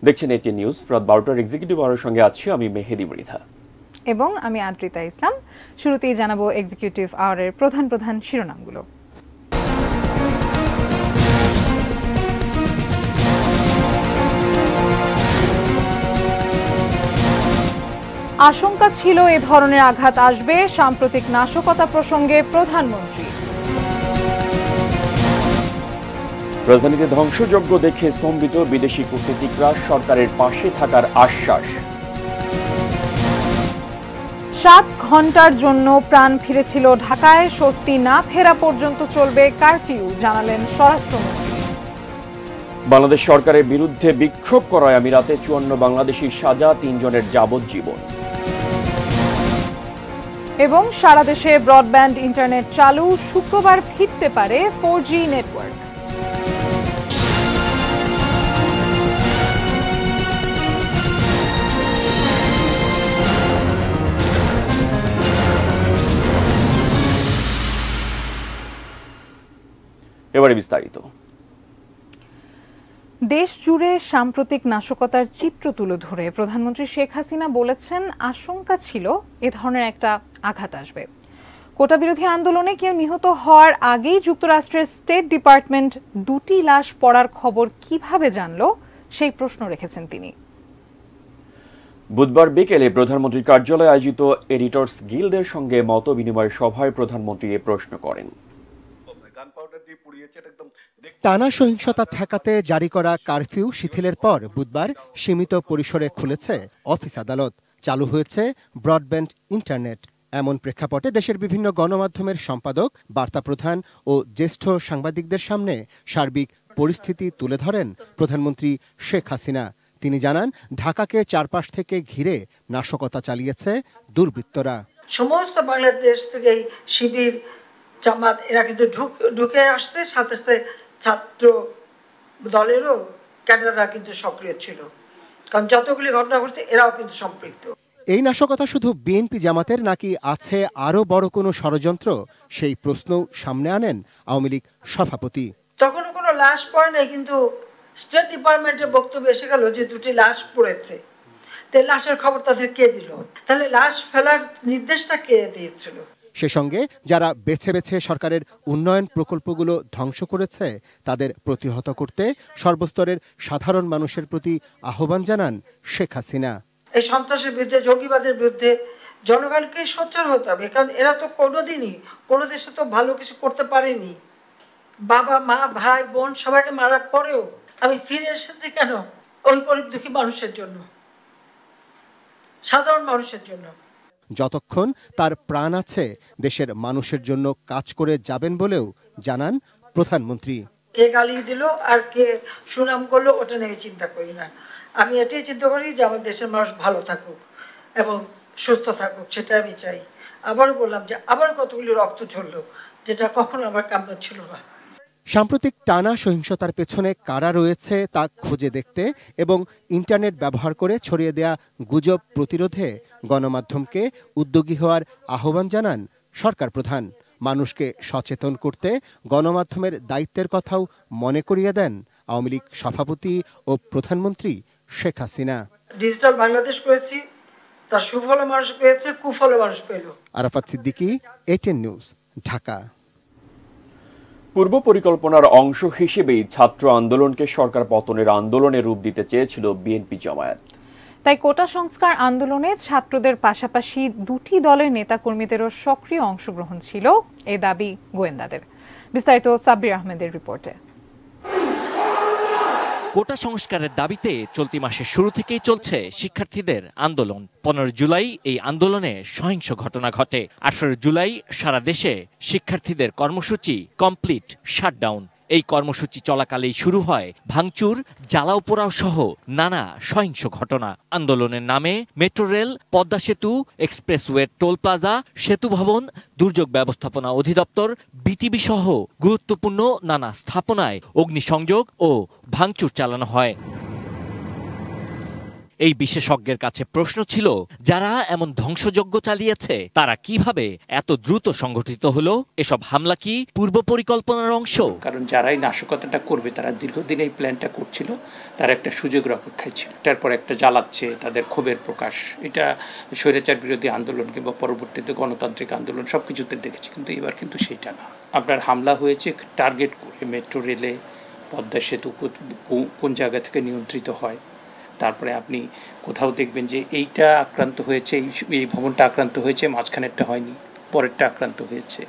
দেখছেন ATN news. রাত 12টার executive আওয়ারের সঙ্গে আছি আমি মেহেদি মৃধা এবং আমি আদ্রিতা ইসলাম। শুরুতেই জানাবো এক্সিকিউটিভ আওয়ারের প্রধান প্রধান শিরোনামগুলো। আশঙ্কা ছিল এ ধরনের আঘাত আসবে, সাম্প্রতিক নাশকতা প্রসঙ্গে প্রধানমন্ত্রী। রাজধানীতে ধ্বংসযজ্ঞ দেখে স্তম্ভিত বিদেশি কূটনীতিকরা, সরকারের পাশে থাকার আশ্বাস। 7 ঘন্টার জন্য প্রাণ ফিরেছিল ঢাকায়, স্বস্তি না ফেরা পর্যন্ত চলবে কারফিউ, জানালেন স্বরাষ্ট্রমন্ত্রী। বাংলাদেশ সরকারের বিরুদ্ধে বিক্ষোভ করায় আমিরাতে 54 বাংলাদেশির সাজা, 3 জনের যাবজ্জীবন। এবং সারা দেশে ব্রডব্যান্ড ইন্টারনেট চালু, শুক্রবার ফিরতে পারে 4G নেটওয়ার্ক। এবারে বিস্তারিত। দেশ জুড়ে সাম্প্রতিক নাশকতার চিত্র তুলে ধরে প্রধানমন্ত্রী শেখ হাসিনা বলেছেন, আশঙ্কা ছিল এ ধরনের একটা আঘাত আসবে। কোটা বিরোধী আন্দোলনে কেউ নিহত হওয়ার আগেই যুক্তরাষ্ট্রের স্টেট ডিপার্টমেন্ট 2টি লাশ পড়ার খবর কিভাবে জানল, সেই প্রশ্ন রেখেছেন তিনি। বুধবার বিকেলে প্রধানমন্ত্রীর কার্যালয়ে আয়োজিত এডিটর্স গিল্ডের সঙ্গে মত বিনিময় সভায় প্রধানমন্ত্রী এ প্রশ্ন করেন। টানা সহিংসতা ঠেকাতে জারি করা কারফিউ শিথিলের পর বুধবার সীমিত পরিসরে খুলেছে অফিস আদালত, চালু হয়েছে ব্রডব্যান্ড ইন্টারনেট। এমন প্রেক্ষাপটে দেশের বিভিন্ন গণমাধ্যমের সম্পাদক, বার্তা প্রধান ও জ্যেষ্ঠ সাংবাদিকদের সামনে সার্বিক পরিস্থিতি তুলে ধরেন প্রধানমন্ত্রী শেখ হাসিনা। তিনি জানান, ঢাকাকে চারপাশ থেকে ঘিরে নাশকতা চালিয়েছে দুর্বৃত্তরা। সমস্ত বাংলাদেশ থেকে শিবির, জামাত এরা কিন্তু ঢুকে আসছে, সাথে সাথে ছাত্র দলেরও ক্যাডাররা কিন্তু সক্রিয় ছিল, কারণ যতগুলি ঘটনা ঘটছে এরাও কিন্তু সম্পৃক্ত। এই নাশকতা শুধু বিএনপি জামাতের নাকি আছে আরো বড় কোনো ষড়যন্ত্র, সেই প্রশ্ন সামনে আনেন আওয়ামী লীগ সভাপতি। তখনও কোনো লাশ পড়ে নাই, কিন্তু স্টেট ডিপার্টমেন্টের বক্তব্য এসে গেল যে 2টি লাশ পড়েছে। তাই লাশের খবর তাদের কে দিল? তাহলে লাশ ফেলার নির্দেশটা কে দিয়েছিল? সে সঙ্গে যারা বেছে বেছে সরকারের উন্নয়ন প্রকল্পগুলো ধ্বংস করেছে তাদের প্রতিহত করতে সর্বস্তরের সাধারণ মানুষের প্রতি আহ্বান জানান শেখ হাসিনা। এই সন্ত্রাসের বিরুদ্ধে, জঙ্গিবাদের বিরুদ্ধে জনগণকে সোচ্চার হতে হবে, কারণ এরা তো কোনোদিনই কোনো দেশে তো ভালো কিছু করতে পারেনি। বাবা মা ভাই বোন সবাইকে মারার পরেও আমি ফিরে এসেছি কেন? ওই গরিব দুঃখী মানুষের জন্য, সাধারণ মানুষের জন্য। যতক্ষণ তার প্রাণ আছে দেশের মানুষের জন্য কাজ করে যাবেন বলেও জানান প্রধানমন্ত্রী। কে গালি দিল আর কে সুনাম করলো ওটা নিয়ে চিন্তা করি না, আমি এটাই চিন্তা করি যে আমার দেশের মানুষ ভালো থাকুক এবং সুস্থ থাকুক, সেটা আমি চাই। আবারও বললাম যে আবার কতগুলি রক্ত ঝরলো, যেটা কখনো আমার কাম্য ছিল না। সাম্প্রতিক টানা সহিংসতার পেছনে কারা রয়েছে তা খুঁজে দেখতে এবং ইন্টারনেট ব্যবহার করে ছড়িয়ে দেয়া গুজব প্রতিরোধে গণমাধ্যমকে উদ্যোগী হওয়ার আহ্বান জানান সরকার প্রধান। মানুষকে সচেতন করতে গণমাধ্যমের দায়িত্বের কথাও মনে করিয়ে দেন আওয়ামী লীগ সভাপতি ও প্রধানমন্ত্রী শেখ হাসিনা। ডিজিটাল বাংলাদেশ করেছি, তার সুফল মানুষ পেয়েছে, কুফল মানুষ পেল। Arafat Siddiqui, ATN News, Dhaka. পূর্ব পরিকল্পনার অংশ হিসেবেই ছাত্র আন্দোলনকে সরকার পতনের আন্দোলনে রূপ দিতে চেয়েছিল বিএনপি জামায়াত। তাই কোটা সংস্কার আন্দোলনে ছাত্রদের পাশাপাশি 2টি দলের নেতাকর্মীদেরও সক্রিয় অংশগ্রহণ ছিল, এ দাবি গোয়েন্দাদের। বিস্তারিত সাব্বির আহমেদের রিপোর্টে। কোটা সংস্কারের দাবিতে চলতি মাসের শুরু থেকেই চলছে শিক্ষার্থীদের আন্দোলন। 15 জুলাই এই আন্দোলনে সহিংস ঘটনা ঘটে। 18 জুলাই সারা দেশে শিক্ষার্থীদের কর্মসূচি কমপ্লিট শাটডাউন। এই কর্মসূচি চলাকালেই শুরু হয় ভাঙচুর, জ্বালাও পোড়াও সহ নানা সহিংস ঘটনা। আন্দোলনের নামে মেট্রো রেল, পদ্মা সেতু, এক্সপ্রেসওয়ে, টোল প্লাজা, সেতু ভবন, দুর্যোগ ব্যবস্থাপনা অধিদপ্তর, বিটিবি সহ গুরুত্বপূর্ণ নানা স্থাপনায় অগ্নিসংযোগ ও ভাঙচুর চালানো হয়। এই বিশেষজ্ঞের কাছে প্রশ্ন ছিল, যারা এমন ধ্বংসযজ্ঞ চালিয়েছে তারা কিভাবে এত দ্রুত সংগঠিত হলো? এসব হামলা কি পূর্ব পরিকল্পনার অংশ? কারণ যারাই নাশকতাটা করবে তারা দীর্ঘদিন এই প্ল্যানটা করছিল, তারা একটা সুযোগের অপেক্ষায় ছিল, তারপর একটা জ্বালাচ্ছে, তাদের ক্ষোভের প্রকাশ। এটা স্বৈরাচার বিরোধী আন্দোলন কিংবা পরবর্তীতে গণতান্ত্রিক আন্দোলন সব কিছুতে দেখেছি, কিন্তু এবার কিন্তু সেটা না। আপনার হামলা হয়েছে টার্গেট করে, মেট্রো রেলে, পদ্মা সেতু কোন জায়গা থেকে নিয়ন্ত্রিত হয়, তারপরে আপনি কোথাও দেখবেন যে এইটা আক্রান্ত হয়েছে, এই ভবনটা আক্রান্ত হয়েছে, মাঝখানেরটা হয়নি, পরেরটা আক্রান্ত হয়েছে,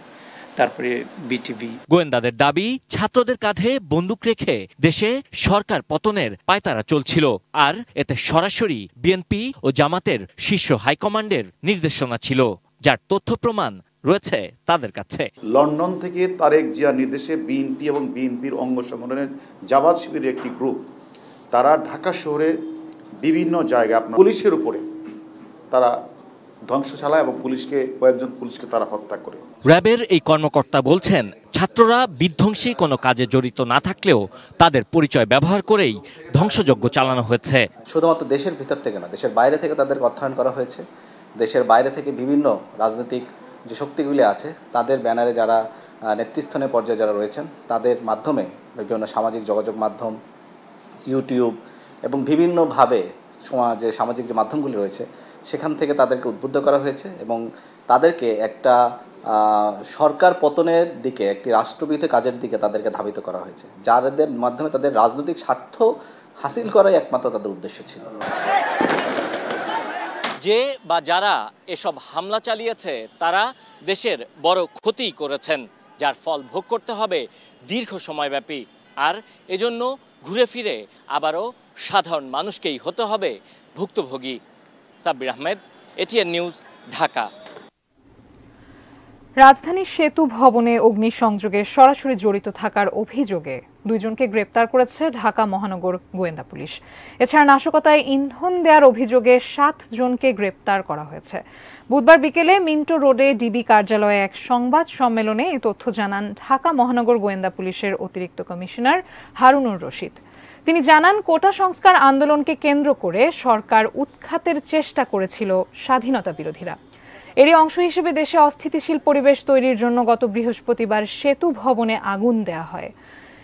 তারপরে বিটিভি। গোয়েন্দাদের দাবি, ছাত্রদের কাঁধে বন্দুক রেখে দেশে সরকার পতনের পায়তারা চলছিল, আর এতে সরাসরি বিএনপি ও জামাতের শীর্ষ হাইকমান্ডের নির্দেশনা ছিল, যার তথ্য প্রমাণ রয়েছে তাদের কাছে। লন্ডন থেকে তারেক জিয়ার নির্দেশে বিএনপি এবং বিএনপির অঙ্গ সংগঠনের জামাত শিবিরের একটি গ্রুপ, তারা ঢাকা শহরে বিভিন্ন জায়গায় আপনার পুলিশের উপরে তারা ধ্বংস চালায় এবং কয়েকজন পুলিশকে তারা হত্যা করে। র্যাবের এই কর্মকর্তা বলছেন, ছাত্ররা বিধ্বংসী কোনো কাজে জড়িত না থাকলেও তাদের পরিচয় ব্যবহার করেই ধ্বংসযজ্ঞ চালানো হয়েছে। শুধুমাত্র দেশের ভিতর থেকে না, দেশের বাইরে থেকে তাদেরকে অর্থায়ন করা হয়েছে। দেশের বাইরে থেকে বিভিন্ন রাজনৈতিক যে শক্তিগুলি আছে তাদের ব্যানারে যারা নেতৃস্থানীয় পর্যায়ে যারা রয়েছেন তাদের মাধ্যমে বিভিন্ন সামাজিক যোগাযোগ মাধ্যম, ইউটিউব এবং বিভিন্নভাবে যে সামাজিক যে মাধ্যমগুলি রয়েছে সেখান থেকে তাদেরকে উদ্বুদ্ধ করা হয়েছে এবং তাদেরকে একটা সরকার পতনের দিকে, একটি রাষ্ট্রবিরোধী কাজের দিকে তাদেরকে ধাবিত করা হয়েছে, যাদের মাধ্যমে তাদের রাজনৈতিক স্বার্থ হাসিল করাই একমাত্র তাদের উদ্দেশ্য ছিল। যে বা যারা এসব হামলা চালিয়েছে তারা দেশের বড় ক্ষতি করেছেন, যার ফল ভোগ করতে হবে দীর্ঘ সময়ব্যাপী। আর এজন্য ঘুরে ফিরে আবারও সাধারণ মানুষকেই হতে হবে ভুক্তভোগী। Sabbir Ahmed, ATN News, Dhaka. রাজধানীর সেতু ভবনে অগ্নিসংযোগে সরাসরি জড়িত থাকার অভিযোগে দুইজনকে গ্রেপ্তার করেছে ঢাকা মহানগর গোয়েন্দা পুলিশ। এছাড়া নাশকতায় ইন্ধন দেওয়ার অভিযোগে 7 জনকে গ্রেপ্তার করা হয়েছে। বুধবার বিকেলে মিন্টো রোডে ডিবি কার্যালয়ে এক সংবাদ সম্মেলনে এই তথ্য জানান ঢাকা মহানগর গোয়েন্দা পুলিশের অতিরিক্ত কমিশনার হারুনুর রশিদ। তিনি জানান, কোটা সংস্কার আন্দোলনকে কেন্দ্র করে সরকার উৎখাতের চেষ্টা করেছিল স্বাধীনতা বিরোধীরা। এরই অংশ হিসেবে দেশে অস্থিতিশীল পরিবেশ তৈরির জন্য গত বৃহস্পতিবার সেতু ভবনে আগুন দেয়া হয়।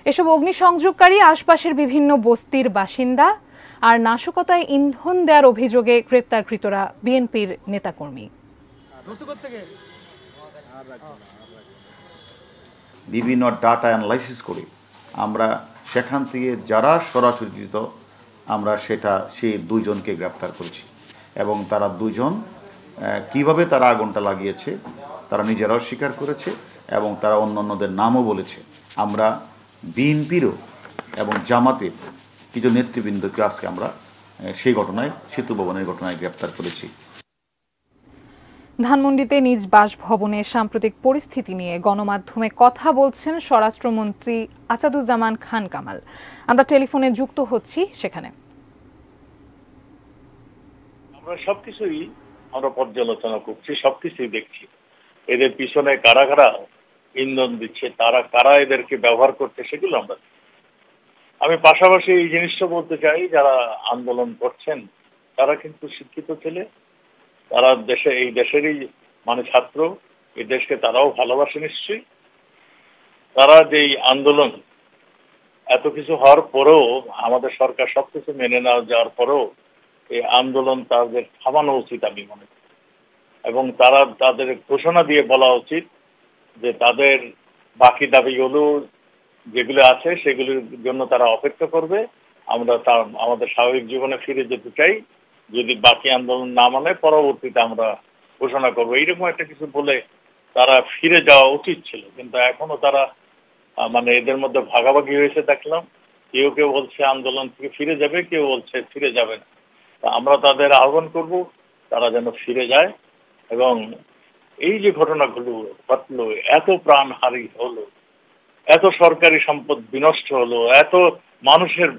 এসব অগ্নিসংযোগকারী আশপাশের বিভিন্ন বস্তির বাসিন্দা, আর নাশকতায় ইন্ধন দেওয়ার অভিযোগে গ্রেপ্তারকৃতরা বিএনপির নেতাকর্মী। বিভিন্ন ডাটা অ্যানালাইসিস করে আমরা সেখান থেকে যারা সরাসরি জড়িত আমরা সেই 2 জনকে গ্রেপ্তার করেছি এবং তারা 2 জন কিভাবে তারা আগুনটা লাগিয়েছে তারা নিজেরাও স্বীকার করেছে এবং তারা অন্যান্যদের নামও বলেছে। আমরা বিএনপিরও এবং জামাতের কিছু নেতৃবৃন্দকে আজকে আমরা সেই ঘটনায়, সেতু ভবনের ঘটনায় গ্রেপ্তার করেছি। ধানমন্ডিতে নিজ বাসভবনে সাম্প্রতিক পরিস্থিতি নিয়ে গণমাধ্যমে কথা বলছেন স্বরাষ্ট্রমন্ত্রী আসাদুজ্জামান খান কামাল। আমরা টেলিফোনে যুক্ত হচ্ছি সেখানে। আমরা সবকিছুই পর্যালোচনা করছি, সবকিছুই দেখছি। এদের পিছনে কারা কারা ইন্ধন দিচ্ছে, তারা কারা এদেরকে ব্যবহার করছে, সেগুলো আমরা। আমি পাশাপাশি এই জিনিসটা বলতে চাই, যারা আন্দোলন করছেন তারা কিন্তু শিক্ষিত ছেলে, তারা এই দেশেরই ছাত্র, এই দেশকে তারাও ভালোবাসে নিশ্চয়ই। তারা যেই আন্দোলন এত কিছু হওয়ার পরেও, আমাদের সরকার সবকিছু মেনে না যাওয়ার পরেও এই আন্দোলন তাদের থামানো উচিত আমি মনে করি, এবং তাদের ঘোষণা দিয়ে বলা উচিত যে তাদের বাকি দাবিগুলো যেগুলো আছে সেগুলোর জন্য তারা অপেক্ষা করবে। আমরা আমাদের স্বাভাবিক জীবনে ফিরে যেতে চাই, যদি বাকি আন্দোলন না মানে পরবর্তীতে আমরা ঘোষণা করবো, এইরকম একটা কিছু বলে তারা ফিরে যাওয়া উচিত ছিল। কিন্তু এখনো তারা এদের মধ্যে ভাগাভাগি হয়েছে দেখলাম। কেউ বলছে আন্দোলন থেকে ফিরে যাবে, কেউ বলছে ফিরে যাবে না। আমরা তাদের আহ্বান করব তারা যেন ফিরে যায়, এবং এই যে ঘটনাগুলো ঘটলো, এত প্রাণহানি হলো, এত সরকারি সম্পদ বিনষ্ট হলো, এত মানুষের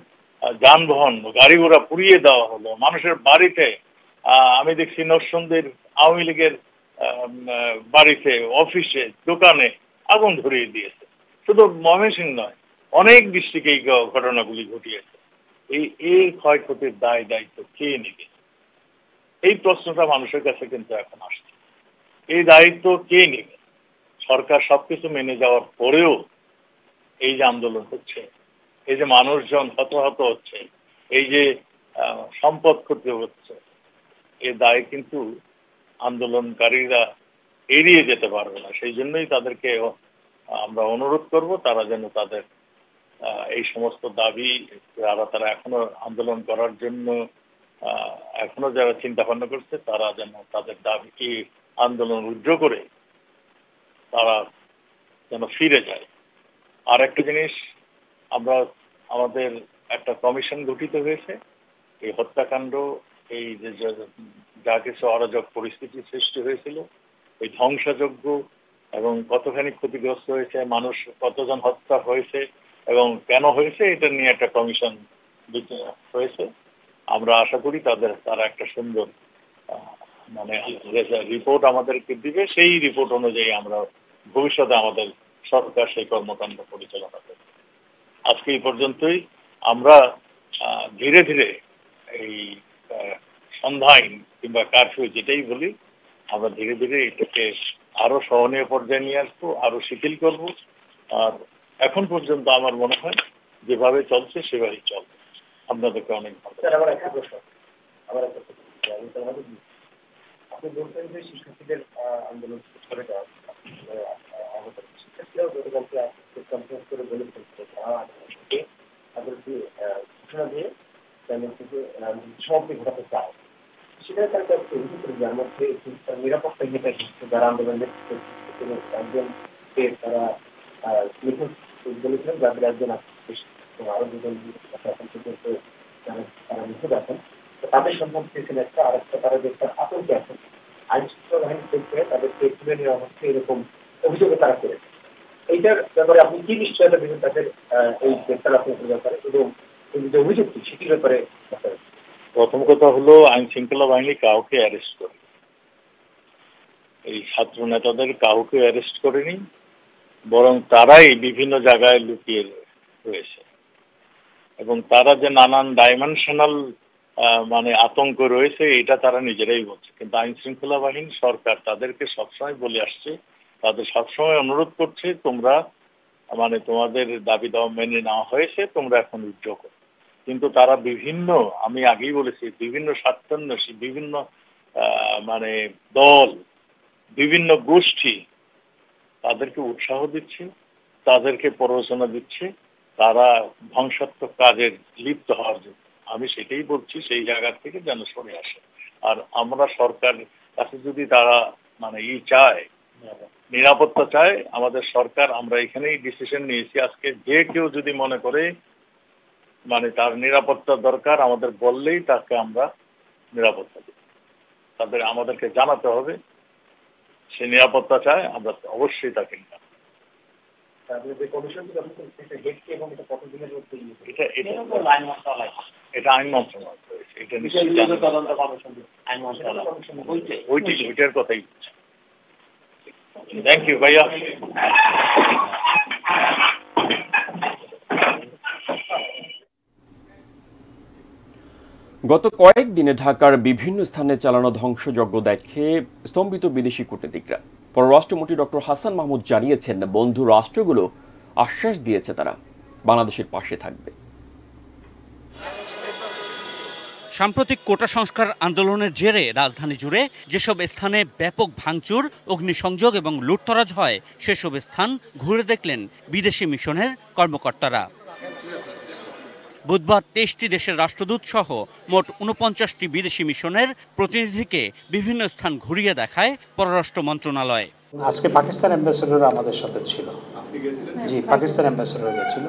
যানবাহন গাড়ি ঘোড়া পুড়িয়ে দেওয়া হলো, মানুষের বাড়িতে আমি দেখছি নরসিংদীর আওয়ামী লীগের বাড়িতে, অফিসে, দোকানে আগুন ধরিয়ে দিয়েছে। শুধু ময়মনসিংহ নয়, অনেক ডিস্ট্রিক্টে এই ঘটনাগুলি ঘটিয়েছে। এই ক্ষয়ক্ষতির দায় দায়িত্ব কে নেবে? এই প্রশ্নটা মানুষের কাছে কিন্তু এখন আসছে। এই দায়িত্ব কে নেবে? সরকার সবকিছু মেনে যাওয়ার পরেও এই যে আন্দোলন হচ্ছে, এই যে মানুষজন হতাহত হচ্ছে, এই যে সম্পদ ক্ষতি হচ্ছে, এই দায় কিন্তু আন্দোলনকারীরা এড়িয়ে যেতে পারবে না। সেই জন্যই তাদেরকে আমরা অনুরোধ করব তারা যেন তাদের এই সমস্ত দাবি তারা এখনো আন্দোলন করার জন্য এখনো যারা চিন্তা ভাবনা করছে তারা যেন তাদের দাবি আন্দোলন রুদ্ধ করে তারা যেন ফিরে যায়। আর একটা জিনিস, আমাদের একটা কমিশন গঠিত হয়েছে। এই হত্যাকাণ্ড, এই যে যা কিছু অরাজক পরিস্থিতি সৃষ্টি হয়েছিল, এই ধ্বংসযজ্ঞ এবং কতখানি ক্ষতিগ্রস্ত হয়েছে, মানুষ কতজন হত্যা হয়েছে এবং কেন হয়েছে, এটা নিয়ে একটা কমিশন হয়েছে। আমরা আশা করি তারা একটা সুন্দর রিপোর্ট আমাদেরকে দিবে। সেই রিপোর্ট অনুযায়ী আমরা ভবিষ্যতে আমাদের সরকার সেই কর্মকাণ্ড পরিচালনা করবে। আজকে এই পর্যন্তই। আমরা ধীরে ধীরে এই সন্ধ্যা আইন কিংবা কারফিউ যেটাই বলি, আমরা ধীরে ধীরে এটাকে আরো সহনীয় পর্যায়ে নিয়ে আসবো, আরো শিথিল করব। আর এখন পর্যন্ত আমার মনে হয় যেভাবে চলছে সেভাবেই চলবে। আপনাদেরকে অনেক ভালো। আবার একটা প্রশ্ন, আপনি বলছেন যে শিক্ষার্থীদের আন্দোলন করে দেওয়া ঘোষণা দিয়ে সমাপ্তি ঘটাতে চায়, সেটা তার কাছে যার মধ্যে নিরাপত্তা যারা আন্দোলন একজনকে তারা নিখোঁজ বলেছিলেন, যাদের একজন আরো দুজন তারা নিখোঁজ আছেন, তাদের সন্ধান পেয়েছেন একটা, আর একটা তারা যে একটা আতঙ্কে আছেন। আইন শৃঙ্খলা বাহিনীর ক্ষেত্রে তাদেরকে তুলে নেওয়া হচ্ছে এরকম অভিযোগে তারা করেছে। এইটার ব্যাপারে আপনি কি নিশ্চয়তা দেবেন তাদের এই গ্রেপ্তার আপনার ব্যাপারে এবং এই যে অভিযোগটি সেটির ব্যাপারে? প্রথম কথা হলো, আইন শৃঙ্খলা বাহিনী কাউকে অ্যারেস্ট করে, এই ছাত্র নেতাদের কাউকে অ্যারেস্ট করেনি, বরং তারাই বিভিন্ন জায়গায় লুকিয়ে রয়েছে এবং তারা যে নানান ডাইমেনশনাল আতঙ্ক রয়েছে এটা তারা নিজেরাই বলছে। কিন্তু আইন শৃঙ্খলা বাহিনী, সরকার তাদেরকে সবসময় বলে আসছে, তাদের সবসময় অনুরোধ করছে, তোমরা তোমাদের দাবি দাওয়া মেনে নেওয়া হয়েছে, তোমরা এখন উদ্যোগ করো। কিন্তু তারা বিভিন্ন, আমি আগেই বলেছি, বিভিন্ন স্বার্থান্বেষী, বিভিন্ন দল, বিভিন্ন গোষ্ঠী তাদেরকে উৎসাহ দিচ্ছে, তাদেরকে প্ররোচনা দিচ্ছে তারা ধ্বংসাত্মক কাজের লিপ্ত হওয়ার জন্য। আমি সেটাই বলছি, সেই জায়গা থেকে যেন সরে আসে। আর আমরা সরকার কাছে যদি তারা চায়, নিরাপত্তা চায়, আমাদের সরকার, আমরা এখানেই ডিসিশন নিয়েছি আজকে, যে কেউ যদি মনে করে তার নিরাপত্তা দরকার, আমাদের বললেই তাকে আমরা নিরাপত্তা দিই। আমাদেরকে জানাতে হবে সে নিরাপত্তা চায়, আমরা অবশ্যই তাকে এটা আইন মন্ত্রণালয় রয়েছে, এটা ওইটার কথাই। থ্যাংক ইউ ভাইয়া। গত কয়েকদিনে ঢাকার বিভিন্ন স্থানে চালানো ধ্বংসযজ্ঞ দেখে স্তম্ভিত বিদেশি কূটনীতিকরা। পররাষ্ট্রমন্ত্রী ডক্টর হাসান মাহমুদ জানিয়েছেন, বন্ধু রাষ্ট্রগুলো আশ্বাস দিয়েছে তারা বাংলাদেশের পাশে থাকবে। সাম্প্রতিক কোটা সংস্কার আন্দোলনের জেরে রাজধানী জুড়ে যেসব স্থানে ব্যাপক ভাঙচুর, অগ্নিসংযোগ এবং লুটতরাজ হয়, সেসব স্থান ঘুরে দেখলেন বিদেশি মিশনের কর্মকর্তারা। বুধবার ২৩টি দেশের রাষ্ট্রদূত সহ মোট ৪৯টি বিদেশি মিশনের প্রতিনিধিকে বিভিন্ন স্থান ঘুরিয়ে দেখায় পররাষ্ট্র মন্ত্রণালয়। আজকে পাকিস্তান অ্যাম্বাসেডর আমাদের সাথে ছিল। জি, পাকিস্তান অ্যাম্বাসেডর গেছিল।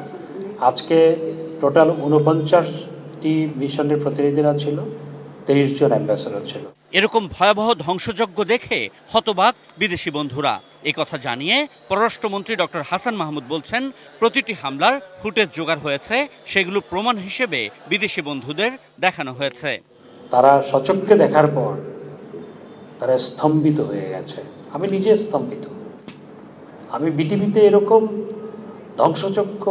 আজকে টোটাল ৪৯টি মিশনের প্রতিনিধিরা ছিল, ৩০ জন অ্যাম্বাসেডর ছিল। এরকম ভয়াবহ ধ্বংসযজ্ঞ দেখে হতবাক বিদেশি বন্ধুরা। একথা জানিয়ে পররাষ্ট্রমন্ত্রী ডক্টর হাসান মাহমুদ বলছেন, প্রতিটি হামলার ফুটেজ জোগাড় হয়েছে, সেগুলো প্রমাণ হিসেবে বিদেশি বন্ধুদের দেখানো হয়েছে। তারা সচক্ষে দেখার পর তারা স্তম্ভিত হয়ে গেছে। আমি নিজে স্তম্ভিত। আমি বিটিভিতে এরকম ধ্বংসযজ্ঞ,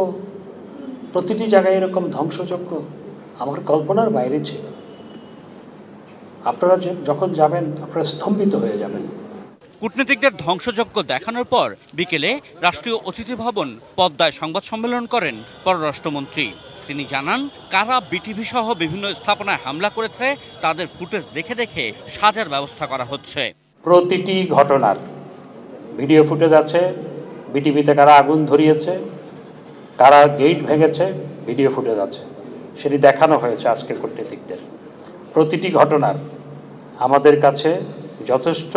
প্রতিটি জায়গায় এরকম ধ্বংসযজ্ঞ আমার কল্পনার বাইরে ছিল। আপনারা যখন যাবেন আপনারা স্তম্ভিত হয়ে যাবেন। কূটনীতিকদের ধ্বংসযজ্ঞ দেখানোর পর বিকেলে রাষ্ট্রীয় অতিথি ভবন পদ্মায় সংবাদ সম্মেলন করেন পররাষ্ট্রমন্ত্রী। তিনি জানান, কারা বিটিভি সহ বিভিন্ন স্থাপনায় হামলা করেছে তাদের ফুটেজ দেখে দেখে সাজার ব্যবস্থা করা হচ্ছে। প্রতিটি ঘটনার ভিডিও ফুটেজ আছে, বিটিভিতে কারা আগুন ধরিয়েছে, কারা গেট ভেঙেছে, ভিডিও ফুটেজ আছে, সেটি দেখানো হয়েছে আজকের কূটনীতিকদের। প্রতিটি ঘটনার আমাদের কাছে যথেষ্ট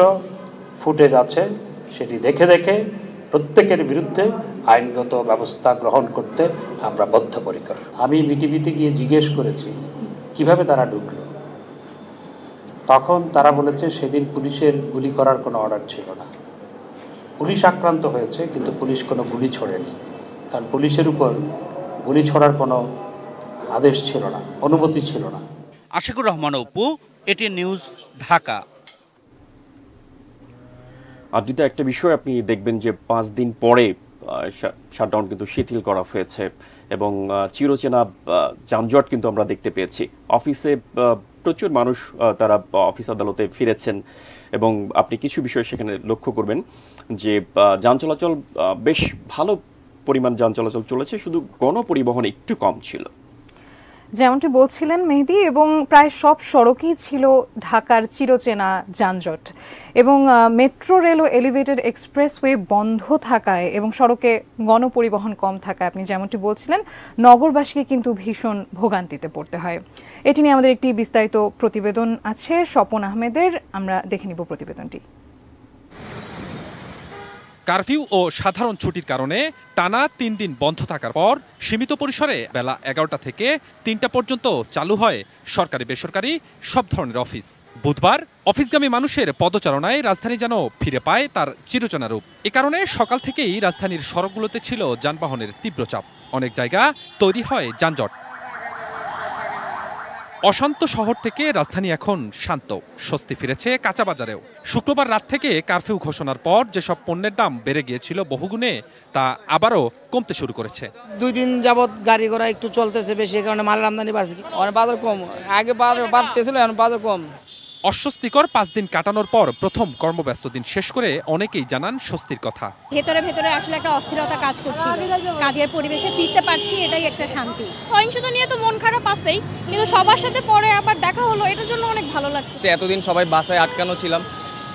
ফুটেজ আছে, সেটি দেখে দেখে প্রত্যেকের বিরুদ্ধে আইনগত ব্যবস্থা গ্রহণ করতে আমরা বদ্ধপরিকর। আমি বিটিভিতে গিয়ে জিজ্ঞেস করেছি কিভাবে তারা ঢুকলো। তখন তারা বলেছে সেদিন পুলিশের গুলি করার কোনো অর্ডার ছিল না। পুলিশ আক্রান্ত হয়েছে কিন্তু পুলিশ কোনো গুলি ছোড়েনি, কারণ পুলিশের উপর গুলি ছোড়ার কোনো আদেশ ছিল না, অনুমতি ছিল না। Ashikur Rahman Apu, ATN News, Dhaka. আদিতে একটা বিষয় আপনি দেখবেন যে 5 দিন পরে শাটডাউন কিন্তু শিথিল করা হয়েছে এবং চিরচেনা যানজট কিন্তু আমরা দেখতে পেয়েছি। অফিসে প্রচুর মানুষ তারা অফিস আদালতে ফিরেছেন এবং আপনি কিছু বিষয় সেখানে লক্ষ্য করবেন যে যান চলাচল বেশ ভালো পরিমাণ যান চলাচল চলেছে, শুধু গণপরিবহন একটু কম ছিল। যেমনটি বলছিলেন মেহেদী, এবং প্রায় সব সড়কেই ছিল ঢাকার চিরচেনা যানজট এবং মেট্রো রেল ও এলিভেটেড এক্সপ্রেসওয়ে বন্ধ থাকায় এবং সড়কে গণপরিবহন কম থাকায় আপনি যেমনটি বলছিলেন নগরবাসীকে কিন্তু ভীষণ ভোগান্তিতে পড়তে হয়। এটি নিয়ে আমাদের একটি বিস্তারিত প্রতিবেদন আছে স্বপন আহমেদের, আমরা দেখে নিব প্রতিবেদনটি। কারফিউ ও সাধারণ ছুটির কারণে টানা 3 দিন বন্ধ থাকার পর সীমিত পরিসরে বেলা 11টা থেকে 3টা পর্যন্ত চালু হয় সরকারি বেসরকারি সব ধরনের অফিস। বুধবার অফিসগামী মানুষের পদচারণায় রাজধানী যেন ফিরে পায় তার চিরচেনা রূপ। এ কারণে সকাল থেকেই রাজধানীর সড়কগুলোতে ছিল যানবাহনের তীব্র চাপ। অনেক জায়গা তৈরি হয় যানজট। অশান্ত শহর থেকে রাজধানী এখন শান্ত, স্বস্তি ফিরেছে কাঁচা বাজারেও। শুক্রবার রাত থেকে কারফিউ ঘোষণার পর যেসব পণ্যের দাম বেড়ে গিয়েছিল বহুগুণে, তা আবারও কমতে শুরু করেছে। 2 দিন যাবত গাড়ি ঘোড়া একটু চলতেছে বেশি, কারণে মালের আমদানি বাড়ছে, বাজার কম। আগে বাড়তেছিল, এখন বাজার কম। অস্বস্তিকর 5 দিন কাটানোর পর প্রথম কর্মব্যস্ত দিন শেষ করে অনেকেই জানান স্বস্তির কথা। ভেতরে আসলে একটা অস্থিরতা কাজ করছে, কাজের পরিবেশে ফিরতে পারছি, এটাই একটা শান্তি। সহিংসতা নিয়ে তো মন খারাপ আছেই, কিন্তু সবার সাথে পরে আবার দেখা হলো, এটার জন্য অনেক ভালো লাগছে। এতদিন সবাই বাসায় আটকানো ছিলাম,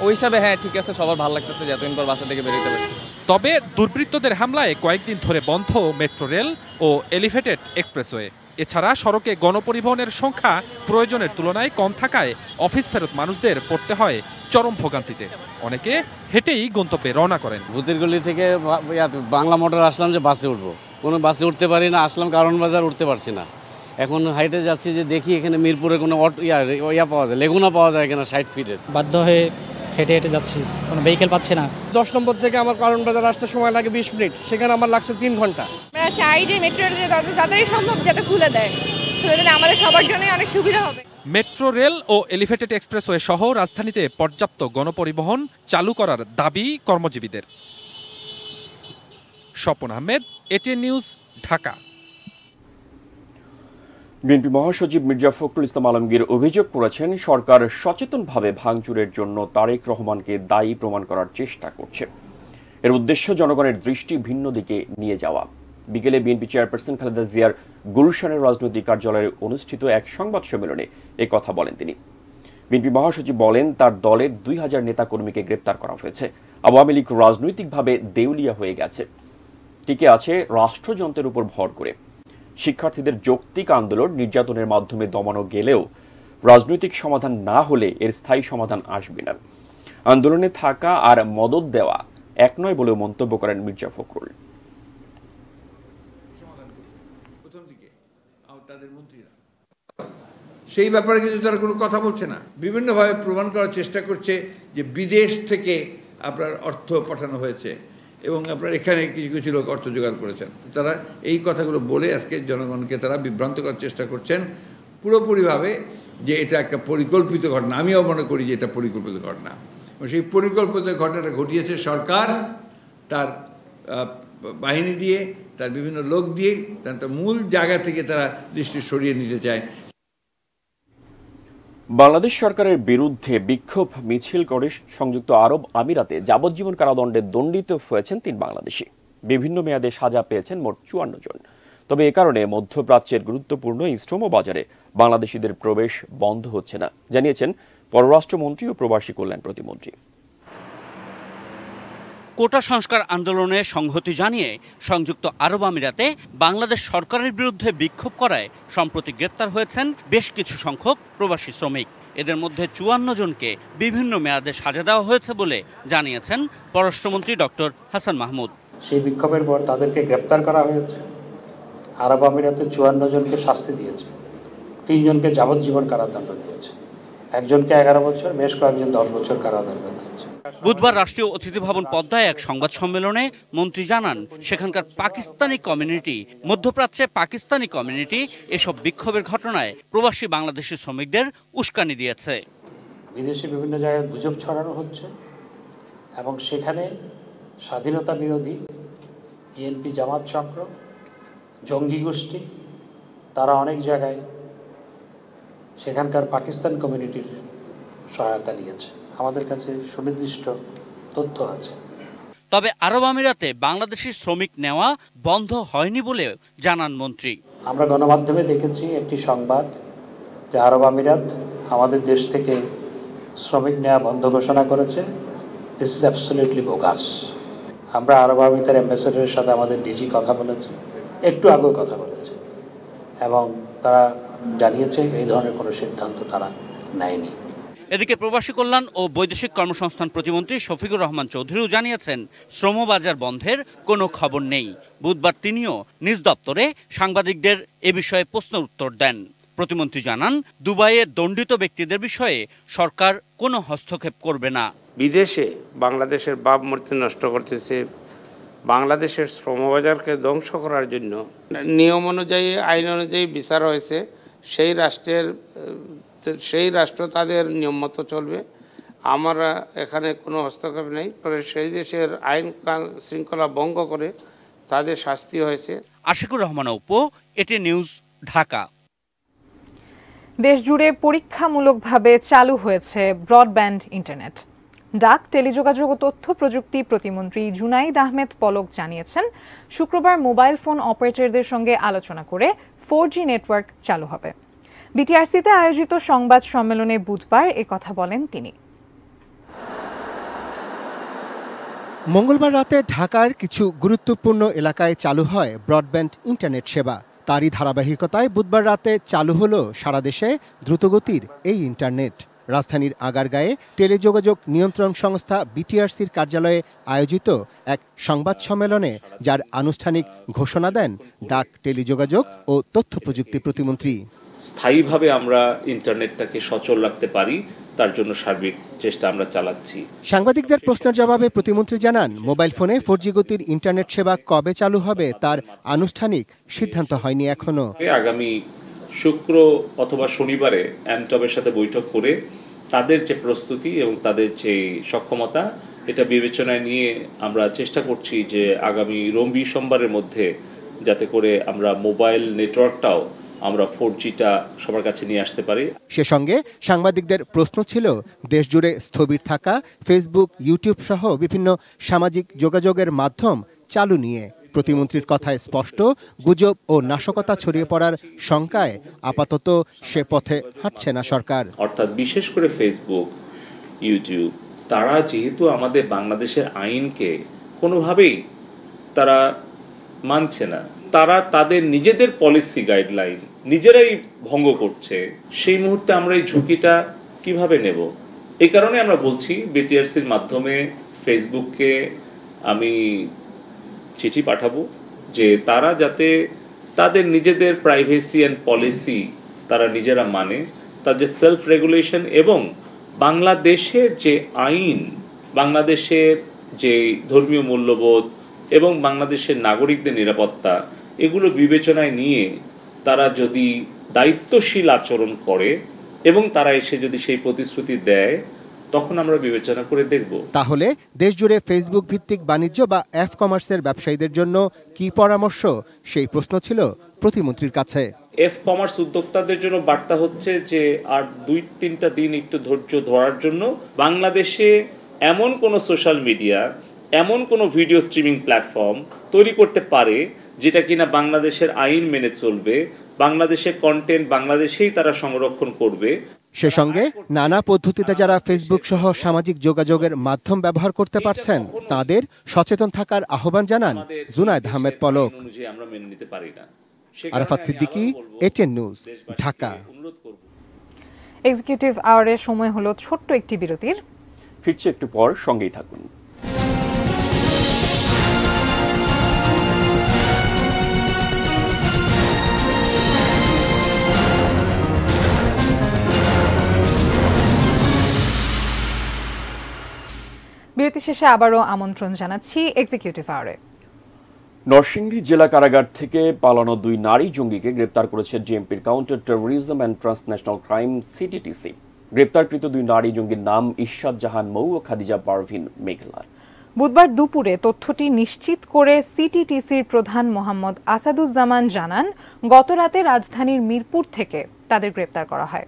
ওই হিসাবে হ্যাঁ ঠিক আছে, সবার ভালো লাগতেছে যে এতদিন পর বাসা থেকে বেরোতে পারছি। তবে দুর্বৃত্তদের হামলায় কয়েকদিন ধরে বন্ধ মেট্রো রেল ও এলিভেটেড এক্সপ্রেসওয়ে। এছাড়া সড়কে গণপরিবহনের সংখ্যা প্রয়োজনের তুলনায় কম থাকায় অফিস ফেরত মানুষদের পড়তে হয় চরম ভোগান্তিতে। অনেকে হেঁটেই গন্তব্যে রওনা করেন। ভূতের গলি থেকে বাংলা মোটর আসলাম যে বাসে উঠবো, কোনো বাসে উঠতে পারি না, আসলাম কারণ বাজার উঠতে পারছি না। এখন হাইটে যাচ্ছি যে দেখি এখানে মিরপুরে কোনো ইয়া পাওয়া যায়, লেগুনা পাওয়া যায় এখানে 60 ফিটের। বাধ্য হয়ে হেঁটে হেঁটে যাচ্ছি, কোনো ভেহিকেল পাচ্ছি না। 10 নম্বর থেকে আমার কারণ বাজার আসতে সময় লাগে 20 মিনিট, সেখানে আমার লাগছে 3 ঘন্টা। আমরা চাই যে মেট্রো রেল তাড়াতাড়ি সম্ভব যাতে খুলে দিলে আমাদের সবার জন্যই অনেক সুবিধা হবে। মেট্রো রেল ও এলিভেটেড এক্সপ্রেসওয়ে সহ রাজধানীতে পর্যাপ্ত গণপরিবহন চালু করার দাবি কর্মজীবীদের। Swapan Ahmed, ATN News, Dhaka. BNP মহাসচিব মির্জা ফখরুল ইসলাম আলমগীর অভিযোগ করেছেন সরকার সচেতনভাবে ভাঙচুরের জন্য তারেক রহমানকে দায়ী প্রমাণ করার চেষ্টা করছে। এর উদ্দেশ্য জনগণের দৃষ্টি ভিন্ন দিকে নিয়ে যাওয়া। বিকেলে বিএনপি চেয়ারপারসন খালেদা জিয়ার গুলশানের রাজনৈতিক কার্যালয়ে অনুষ্ঠিত এক সংবাদ সম্মেলনে এই কথা বলেন তিনি। বিএনপি মহাসচিব বলেন, তার দলের 2000 নেতাকর্মীকে গ্রেপ্তার করা হয়েছে। আওয়ামী লীগ রাজনৈতিকভাবে দেউলিয়া হয়ে গেছে, টিকে আছে রাষ্ট্রযন্ত্রের উপর ভর করে। শিক্ষার্থীদের যৌক্তিক আন্দোলন নির্যাতনের মাধ্যমে দমানো গেলেও রাজনৈতিক সমাধান না হলে এর স্থায়ী সমাধান আসবে না। আন্দোলনে থাকা আর মদদ দেওয়া এক নয় বলেও মন্তব্য করেন মির্জা ফখরুল। সেই ব্যাপারে কিন্তু তারা কোনো কথা বলছে না, বিভিন্নভাবে প্রমাণ করার চেষ্টা করছে যে বিদেশ থেকে আপনার অর্থ পাঠানো হয়েছে এবং আপনার এখানে কিছু কিছু লোক অর্থ জোগাড় করেছেন। তারা এই কথাগুলো বলে আজকে জনগণকে তারা বিভ্রান্ত করার চেষ্টা করছেন পুরোপুরিভাবে যে এটা একটা পরিকল্পিত ঘটনা। আমিও মনে করি যে এটা পরিকল্পিত ঘটনা। সেই পরিকল্পিত ঘটনাটা ঘটিয়েছে সরকার তার বাহিনী দিয়ে, তার বিভিন্ন লোক দিয়ে তার মূল জায়গা থেকে তারা দৃষ্টি সরিয়ে নিতে চায়। বাংলাদেশ সরকারের বিরুদ্ধে বিক্ষোভ মিছিল করে সংযুক্ত আরব আমিরাতে যাবজ্জীবন কারাদণ্ডে দণ্ডিত হয়েছেন 3 বাংলাদেশি। বিভিন্ন মেয়াদে সাজা পেয়েছেন মোট 54 জন। তবে এ কারণে মধ্যপ্রাচ্যের গুরুত্বপূর্ণ ইস্ট্রোমো বাজারে বাংলাদেশিদের প্রবেশ বন্ধ হচ্ছে না, জানিয়েছেন পররাষ্ট্রমন্ত্রী ও প্রবাসী কল্যাণ প্রতিমন্ত্রী। কোটা সংস্কার আন্দোলনে সংহতি জানিয়ে সংযুক্ত আরব আমিরাতে বাংলাদেশ সরকারের বিরুদ্ধে বিক্ষোভ করায় সম্প্রতি গ্রেপ্তার হয়েছেন বেশ কিছু সংখ্যক প্রবাসী শ্রমিক। এদের মধ্যে 54 জনকে বিভিন্ন মেয়াদে সাজা দেওয়া হয়েছে বলে জানিয়েছেন পররাষ্ট্রমন্ত্রী ডক্টর হাসান মাহমুদ। সেই বিক্ষোভের পর তাদেরকে গ্রেপ্তার করা হয়েছে। আরব আমিরাতে 54 জনকে শাস্তি দিয়েছে, 3 জনকে যাবজ্জীবন কারাদণ্ড দিয়েছে, একজনকে 11 বছর, বেশ কয়েকজন 10 বছর কারাদণ্ড দিয়েছে। বুধবার রাষ্ট্রীয় অতিথি ভবন পদ্মায় এক সংবাদ সম্মেলনে মন্ত্রী জানান, সেখানকার পাকিস্তানি কমিউনিটি, মধ্যপ্রাচ্যে পাকিস্তানি কমিউনিটি এসব বিক্ষোভের ঘটনায় প্রবাসী বাংলাদেশি শ্রমিকদের উস্কানি দিয়েছে। বিদেশে বিভিন্ন জায়গায় গুজব ছড়ানো হচ্ছে এবং সেখানে স্বাধীনতা বিরোধী বিএনপি জামাত চক্র, জঙ্গি গোষ্ঠী, তারা অনেক জায়গায় সেখানকার পাকিস্তান কমিউনিটির সহায়তা নিয়েছে। আমাদের কাছে সুনির্দিষ্ট তথ্য আছে। তবে আরব আমিরাতে বাংলাদেশি শ্রমিক নেওয়া বন্ধ হয়নি বলে জানান মন্ত্রী। আমরা গণমাধ্যমে দেখেছি একটি সংবাদ যে আরব আমিরাত আমাদের দেশ থেকে শ্রমিক নেওয়া বন্ধ ঘোষণা করেছে। This is absolutely bogus. আমরা আরব আমিরাতের অ্যাম্বাসেডরের সাথে আমাদের ডিজি কথা বলেছে, একটু আগেও কথা বলেছে, এবং তারা জানিয়েছে এই ধরনের কোনো সিদ্ধান্ত তারা নেয়নি। এদিকে প্রবাসী কল্যাণ ও বৈদেশিক কর্মসংস্থান প্রতিমন্ত্রী শফিকুর রহমান চৌধুরীও জানিয়েছেন, শ্রমবাজার বন্ধের কোনো খবর নেই। বুধবার তিনিও নিজ দপ্তরে সাংবাদিকদের এ বিষয়ে প্রশ্নের উত্তর দেন। প্রতিমন্ত্রী জানান, দুবাইয়ে দণ্ডিত ব্যক্তিদের বিষয়ে সরকার কোনো হস্তক্ষেপ করবে না। বিদেশে বাংলাদেশের ভাবমূর্তি নষ্ট করতেছে, বাংলাদেশের শ্রমবাজারকে ধ্বংস করার জন্য নিয়ম অনুযায়ী, আইন অনুযায়ী বিচার হয়েছে। সেই রাষ্ট্র তাদের নিয়ম মতো চলবে। আমরা এখানে কোনো হস্তক্ষেপ নেই। সেই দেশের আইন শৃঙ্খলা ভঙ্গ করে তাদের শাস্তি হয়েছে। আশিকুর রহমান অপু, এটি নিউজ, ঢাকা। দেশজুড়ে পরীক্ষামূলকভাবে চালু হয়েছে ব্রডব্যান্ড ইন্টারনেট। ডাক, টেলিযোগাযোগ ও তথ্য প্রযুক্তি প্রতিমন্ত্রী জুনাইদ আহমেদ পলক জানিয়েছেন, শুক্রবার মোবাইল ফোন অপারেটরদের সঙ্গে আলোচনা করে 4G নেটওয়ার্ক চালু হবে। বিটিআরসিতে আয়োজিত সংবাদ সম্মেলনে বুধবার কথা বলেন তিনি। মঙ্গলবার রাতে ঢাকার কিছু গুরুত্বপূর্ণ এলাকায় চালু হয় ব্রডব্যান্ড ইন্টারনেট সেবা। তারই ধারাবাহিকতায় বুধবার রাতে চালু হলো সারা দেশে দ্রুতগতির এই ইন্টারনেট। রাজধানীর আগারগাঁয়ে টেলিযোগাযোগ নিয়ন্ত্রণ সংস্থা বিটিআরসির কার্যালয়ে আয়োজিত এক সংবাদ সম্মেলনে যার আনুষ্ঠানিক ঘোষণা দেন ডাক, টেলিযোগাযোগ ও তথ্য প্রযুক্তি প্রতিমন্ত্রী। স্থায়ীভাবে আমরা ইন্টারনেটটাকে সচল রাখতে পারি, তার জন্য সার্বিক চেষ্টা আমরা চালাচ্ছি। সাংবাদিকদের প্রশ্নের জবাবে প্রতিমন্ত্রী জানান, মোবাইল ফোনে 4G গতির ইন্টারনেট সেবা কবে চালু হবে তার আনুষ্ঠানিক সিদ্ধান্ত হয়নি এখনো। আগামী শুক্র অথবা শনিবারে অ্যামটবের সাথে বৈঠক করে তাদের যে প্রস্তুতি এবং তাদের যে সক্ষমতা, এটা বিবেচনায় নিয়ে আমরা চেষ্টা করছি যে আগামী সোমবারের মধ্যে যাতে করে আমরা মোবাইল নেটওয়ার্কটাও আমরা 4Gটা সবার কাছে নিয়ে আসতে পারি। সে সঙ্গে সাংবাদিকদের প্রশ্ন ছিল দেশজুড়ে স্থবির থাকা ফেসবুক, ইউটিউব সহ বিভিন্ন সামাজিক যোগাযোগের মাধ্যম চালু নিয়ে। প্রতিমন্ত্রীর কথায় স্পষ্ট, গুজব ও নাশকতা ছড়িয়ে পড়ার শঙ্কায় আপাতত সে পথে হাঁটছে না সরকার। অর্থাৎ বিশেষ করে ফেসবুক, ইউটিউব, তারা যেহেতু আমাদের বাংলাদেশের আইনকে কোনোভাবেই তারা মানছে না, তারা তাদের নিজেদের পলিসি গাইডলাইন নিজেরাই ভঙ্গ করছে, সেই মুহূর্তে আমরা এই ঝুঁকিটা কিভাবে নেব? এই কারণে আমরা বলছি বিটিআরসির মাধ্যমে ফেসবুককে আমি চিঠি পাঠাবো যে তারা যাতে তাদের নিজেদের প্রাইভেসি অ্যান্ড পলিসি তারা নিজেরা মানে, তাদের সেলফ রেগুলেশন এবং বাংলাদেশের যে আইন, বাংলাদেশের যে ধর্মীয় মূল্যবোধ এবং বাংলাদেশের নাগরিকদের নিরাপত্তা, এগুলো বিবেচনায় নিয়ে তারা যদি দায়িত্বশীল আচরণ করে এবং তারা এসে যদি সেই প্রতিশ্রুতি দেয় তখন আমরা বিবেচনা করে দেখব। তাহলে দেশজুড়ে ফেসবুক ভিত্তিক বাণিজ্য বা অ্যাপ কমার্সের ব্যবসায়ীদের জন্য কি পরামর্শ, সেই প্রশ্ন ছিল প্রতিমন্ত্রীর কাছে। অ্যাপ কমার্স উদ্যোক্তাদের জন্য বার্তা হচ্ছে যে আর 2-3টা দিন একটু ধৈর্য ধরার জন্য। বাংলাদেশে এমন কোনো সোশ্যাল মিডিয়া, এমন কোনো ভিডিও স্ট্রিমিং প্ল্যাটফর্ম তৈরি করতে পারে যেটা কিনা বাংলাদেশের আইন মেনে চলবে, বাংলাদেশের কন্টেন্ট বাংলাদেশেই তারা সংরক্ষণ করবে। সে সঙ্গে নানা পদ্ধতিতে যারা ফেসবুক সহ সামাজিক যোগাযোগের মাধ্যম ব্যবহার করতে পারছেন তাদের সচেতন থাকার আহ্বান জানান Junaid Ahmed Palak. Arafat Siddiqui, ATN News, Dhaka. Executive আওয়ারের সময় হলো ছোট্ট একটি বিরতির। ফিরছে একটু পর, সঙ্গেই থাকুন। বিরতি শেষে আবারও আমন্ত্রণ জানাচ্ছি এক্সিকিউটিভ আওয়ারে। নরসিংদী জেলা কারাগার থেকে পালানো 2 নারী জঙ্গিকে গ্রেপ্তার করেছে ডিএমপির counter terrorism and transnational crime CTTC. গ্রেপ্তারকৃত 2 নারী জঙ্গির নাম ইশরাত জাহান মৌ ও খাদিজা পারভিন মেঘলা। বুধবার দুপুরে তথ্যটি নিশ্চিত করে সিটিটিসির প্রধান মোহাম্মদ আসাদুজ্জামান জানান, গত রাতে রাজধানীর মিরপুর থেকে তাদের গ্রেপ্তার করা হয়।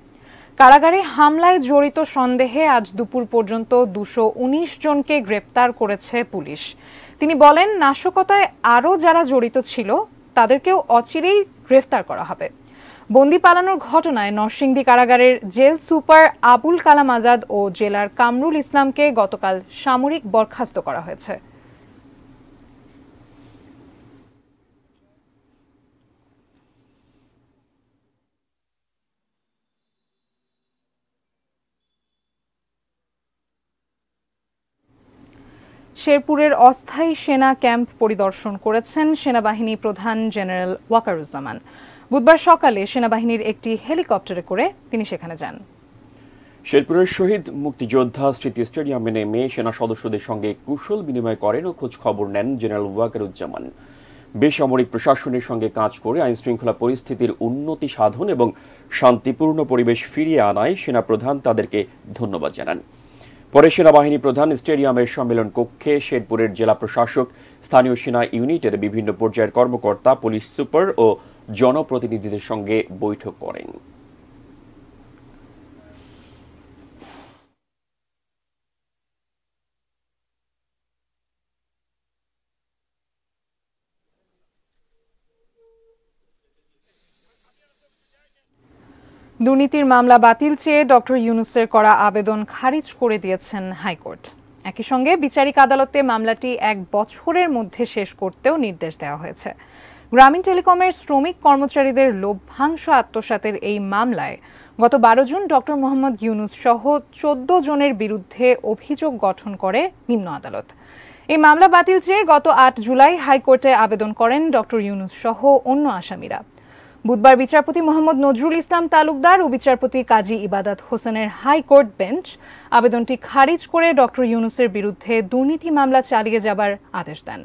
কারাগারে হামলায় জড়িত সন্দেহে আজ দুপুর পর্যন্ত 219 জনকে গ্রেপ্তার করেছে পুলিশ। তিনি বলেন, নাশকতায় আরও যারা জড়িত ছিল তাদেরকেও অচিরেই গ্রেফতার করা হবে। বন্দি পালানোর ঘটনায় নরসিংদী কারাগারের জেল সুপার আবুল কালাম আজাদ ও জেলার কামরুল ইসলামকে গতকাল সামরিক বরখাস্ত করা হয়েছে। শেরপুরের অস্থায়ী সেনা ক্যাম্প পরিদর্শন করেছেন সেনাবাহিনী প্রধান জেনারেল ওয়াকারুজ্জামান। বুধবার সকালে সেনাবাহিনীর একটি হেলিকপ্টারে করে তিনি সেখানে যান। শেরপুরের শহীদ মুক্তিযোদ্ধা স্মৃতি স্টেডিয়ামে নেমে সেনা সদস্যদের সঙ্গে কুশল বিনিময় করেন ও খোঁজ খবর নেন জেনারেল ওয়াকারুজ্জামান। বেসামরিক প্রশাসনের সঙ্গে কাজ করে আইনশৃঙ্খলা পরিস্থিতির উন্নতি সাধন এবং শান্তিপূর্ণ পরিবেশ ফিরিয়ে আনায় সেনাপ্রধান তাদেরকে ধন্যবাদ জানান। পরে সেনাবাহিনী প্রধান স্টেডিয়ামের সম্মেলন কক্ষে শেরপুরের জেলা প্রশাসক, স্থানীয় সেনা ইউনিটের বিভিন্ন পর্যায়ের কর্মকর্তা, পুলিশ সুপার ও জনপ্রতিনিধিদের সঙ্গে বৈঠক করেন। দুর্নীতির মামলা বাতিল চেয়ে ডক্টর ইউনূসের করা আবেদন খারিজ করে দিয়েছেন হাইকোর্ট। একই সঙ্গে বিচারিক আদালতে মামলাটি 1 বছরের মধ্যে শেষ করতেও নির্দেশ দেওয়া হয়েছে। গ্রামীণ টেলিকমের শ্রমিক কর্মচারীদের লভ্যাংশ আত্মসাতের এই মামলায় গত 12 জুন ডক্টর মোহাম্মদ ইউনূস সহ 14 জনের বিরুদ্ধে অভিযোগ গঠন করে নিম্ন আদালত। এই মামলা বাতিল চেয়ে গত 8 জুলাই হাইকোর্টে আবেদন করেন ডক্টর ইউনূস সহ অন্য আসামিরা। বুধবার বিচারপতি মোহাম্মদ নজরুল ইসলাম তালুকদার ও বিচারপতি কাজী ইবাদত হোসেনের হাইকোর্ট বেঞ্চ আবেদনটি খারিজ করে ডক্টর ইউনূসের বিরুদ্ধে দুর্নীতি মামলা চালিয়ে যাবার আদেশ দেন।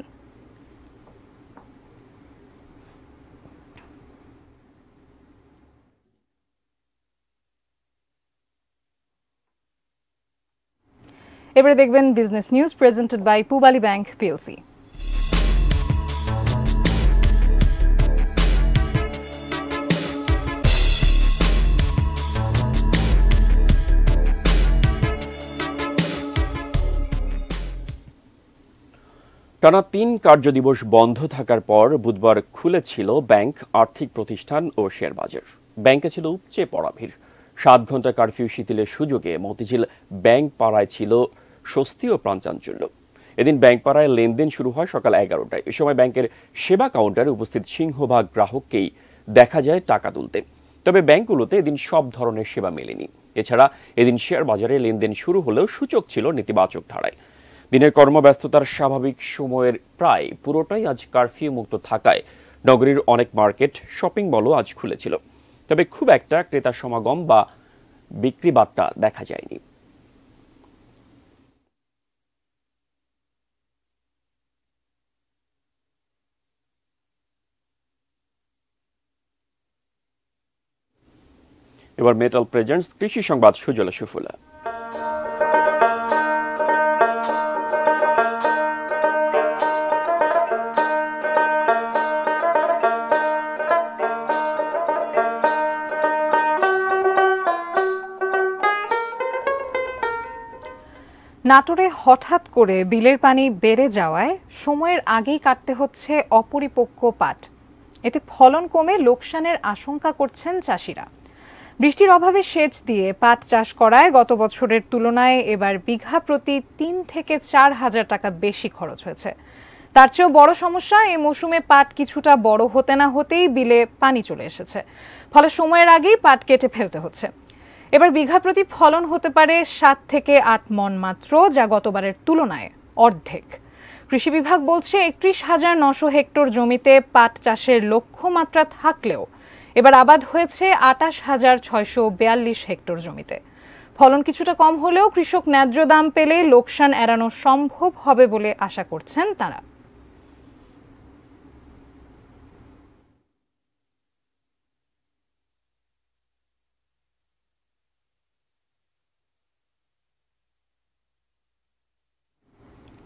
এবারে দেখবেন business news presented by Pubali bank PLC. টানা 3 কার্যদিবস বন্ধ থাকার পর বুধবার খুলেছিল ব্যাংক, আর্থিক প্রতিষ্ঠান ও শেয়ার বাজার। ব্যাংকে ছিল উপচে পড়া ভিড়। 7 ঘন্টা কারফিউ শিথিলের সুযোগে মতিঝিল ব্যাংক পাড়ায় ছিল স্বস্তি ও প্রাণচাঞ্চল্য। এদিন ব্যাংক পাড়ায় লেনদেন শুরু হয় সকাল 11টায়। এ সময় ব্যাংকের সেবা কাউন্টারে উপস্থিত সিংহভাগ গ্রাহককেই দেখা যায় টাকা তুলতে। তবে ব্যাংকগুলোতে এদিন সব ধরনের সেবা মেলেনি। এছাড়া এদিন শেয়ার বাজারে লেনদেন শুরু হলেও সূচক ছিল নেতিবাচক ধারায়। দিনের কর্মব্যস্ততার স্বাভাবিক সময়ের প্রায় পুরোটাই আজ কারফিউ মুক্ত থাকায় নগরীর অনেক মার্কেট, শপিং মলও আজ খুলেছিল। তবে খুব একটা ক্রেতার সমাগম বা বিক্রি বাট্টা দেখা যায়নি। এবার মেটাল প্রেজেন্টস কৃষি সংবাদ সুজলা সুফলা। নাটোরে হঠাৎ করে বিলের পানি বেড়ে যাওয়ায় সময়ের আগেই কাটতে হচ্ছে অপরিপক্ক পাট। এতে ফলন কমে লোকসানের আশঙ্কা করছেন চাষিরা। বৃষ্টির অভাবে সেচ দিয়ে পাট চাষ করায় গত বছরের তুলনায় এবার বিঘা প্রতি ৩ থেকে ৪ হাজার টাকা বেশি খরচ হয়েছে। তার চেয়েও বড় সমস্যা, এই মৌসুমে পাট কিছুটা বড় হতে না হতেই বিলে পানি চলে এসেছে, ফলে সময়ের আগেই পাট কেটে ফেলতে হচ্ছে। এবার বিঘা প্রতি ফলন হতে পারে ৭ থেকে ৮ মণ মাত্র, যা গতবারের তুলনায় অর্ধেক। কৃষি বিভাগ বলছে ৩১,৯০০ হেক্টর জমিতে পাট চাষের লক্ষ্যমাত্রা থাকলেও এবার আবাদ হয়েছে ২৮,৬৪২ হেক্টর জমিতে। ফলন কিছুটা কম হলেও কৃষক ন্যায্য দাম পেলে লোকসান এড়ানো সম্ভব হবে বলে আশা করছেন তারা।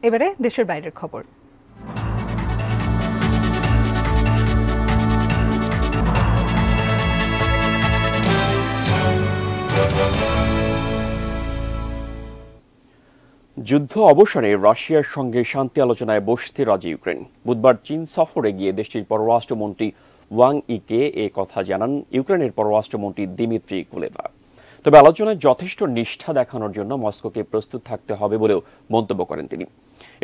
এবারে দেশের বাইরের খবর। যুদ্ধ অবসানে রাশিয়ার সঙ্গে শান্তি আলোচনায় বসতে রাজি ইউক্রেন। বুধবার চীন সফরে গিয়ে দেশটির পররাষ্ট্রমন্ত্রী ওয়াং ইকে এ কথা জানান ইউক্রেনের পররাষ্ট্রমন্ত্রী দিমিত্রি কুলেভা। তবে আলোচনায় যথেষ্ট নিষ্ঠা দেখানোর জন্য মস্কোকে প্রস্তুত থাকতে হবে বলেও মন্তব্য করেন তিনি।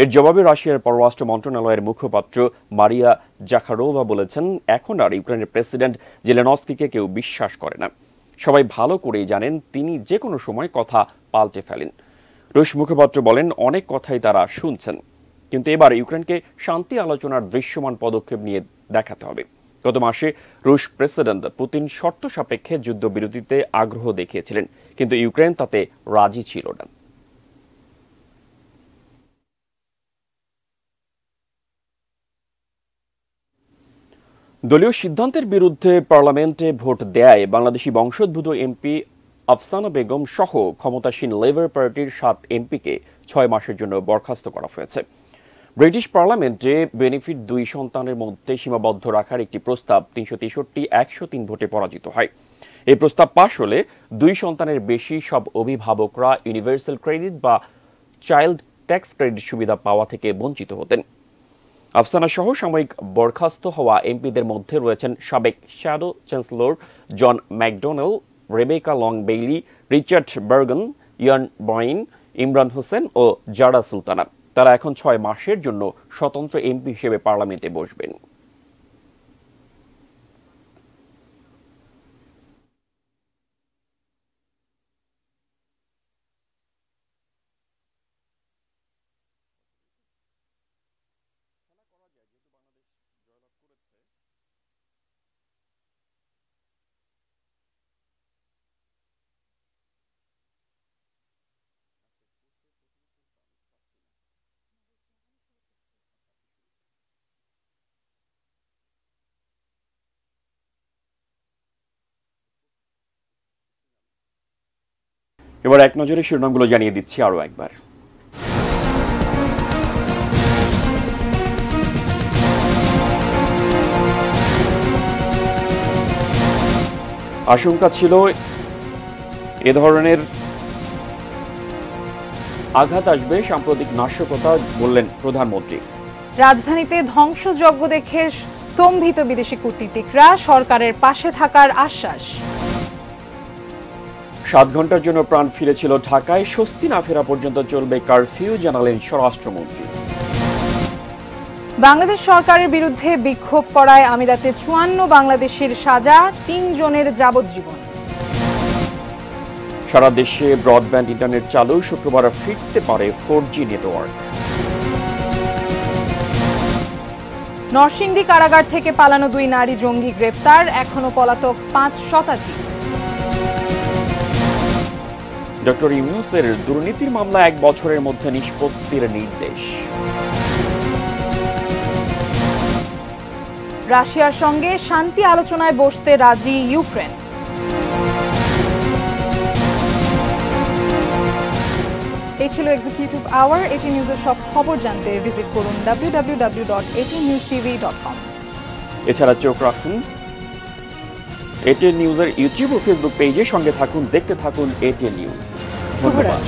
এর জবাবে রাশিয়ার পররাষ্ট্র মন্ত্রণালয়ের মুখপাত্র মারিয়া জাখারোভা বলেছেন, এখন আর ইউক্রেনের প্রেসিডেন্ট জেলেনস্কিকে কেউ বিশ্বাস করে না। সবাই ভালো করেই জানেন তিনি যে কোনো সময় কথা পাল্টে ফেলেন। রুশ মুখপাত্র বলেন, অনেক কথাই তারা শুনছেন, কিন্তু এবার ইউক্রেনকে শান্তি আলোচনার দৃশ্যমান পদক্ষেপ নিয়ে দেখাতে হবে। গত মাসে রুশ প্রেসিডেন্ট পুতিন শর্ত সাপেক্ষে যুদ্ধবিরতিতে আগ্রহ দেখিয়েছিলেন, কিন্তু ইউক্রেন তাতে রাজি ছিল না। দলীয় সিদ্ধান্তের বিরুদ্ধে পার্লামেন্টে ভোট দেয় বাংলাদেশি বংশোদ্ভূত এমপি আফসানা বেগম সহ ক্ষমতাসীন লেবার পার্টির 7 এমপিকে 6 মাসের জন্য বরখাস্ত করা হয়েছে। ব্রিটিশ পার্লামেন্টে বেনিফিট 2 সন্তানের মধ্যে সীমাবদ্ধ রাখার একটি প্রস্তাব 363-103 ভোটে পরাজিত হয়। এই প্রস্তাব পাশ হলে 2 সন্তানের বেশি সব অভিভাবকরা ইউনিভার্সাল ক্রেডিট বা চাইল্ড ট্যাক্স ক্রেডিট সুবিধা পাওয়া থেকে বঞ্চিত হতেন। আফসানা সহ সাময়িক বরখাস্ত হওয়া এমপিদের মধ্যে রয়েছেন সাবেক shadow chancellor John McDonnell, Rebecca Long Bailey, Richard Burgon, Ian Byrne, Imran Hussain ও জারা সুলতানা। তারা এখন 6 মাসের জন্য স্বতন্ত্র এমপি হিসেবে পার্লামেন্টে বসবেন। এবার এক নজরে শিরোনামগুলো জানিয়ে দিচ্ছি আরো একবার। আশঙ্কা ছিল এ ধরনের আঘাত আসবে, সাম্প্রতিক নাশকতা, বললেন প্রধানমন্ত্রী। রাজধানীতে ধ্বংসযজ্ঞ দেখে স্তম্ভিত বিদেশি কূটনীতিকরা, সরকারের পাশে থাকার আশ্বাস। 7 ঘন্টার জন্য প্রাণ ফিরেছিল ঢাকায়, স্বস্তি না ফেরা পর্যন্ত চলবে কারফিউ, জানালেন স্বরাষ্ট্রমন্ত্রী। বাংলাদেশ সরকারের বিরুদ্ধে বিক্ষোভ করায় আমিরাতে 54 বাংলাদেশির সাজা, 3 জনের যাবজ্জীবন। সারা দেশে ব্রডব্যান্ড ইন্টারনেট চালু, শুক্রবার ফিরতে পারে 4G নেটওয়ার্ক। নরসিংদী কারাগার থেকে পালানো 2 নারী জঙ্গি গ্রেপ্তার, এখনো পলাতক 5 শতাধিক। ডক্টর ইউনূসের দুর্নীতির মামলা 1 বছরের মধ্যে নিষ্পত্তির নির্দেশ। রাশিয়ার সঙ্গে শান্তি আলোচনায় বসতে রাজি ইউক্রেন। এই ছিল এক্সিকিউটিভ আওয়ার। এটি নিউজের সব খবর জানতে ভিজিট করুন www.atnewstv.com। এছাড়া চোখ রাখুন এটিএন নিউজের ইউটিউব ও ফেসবুক পেজে, সঙ্গে থাকুন, দেখতে থাকুন এটিএন নিউজ। ধন্যবাদ।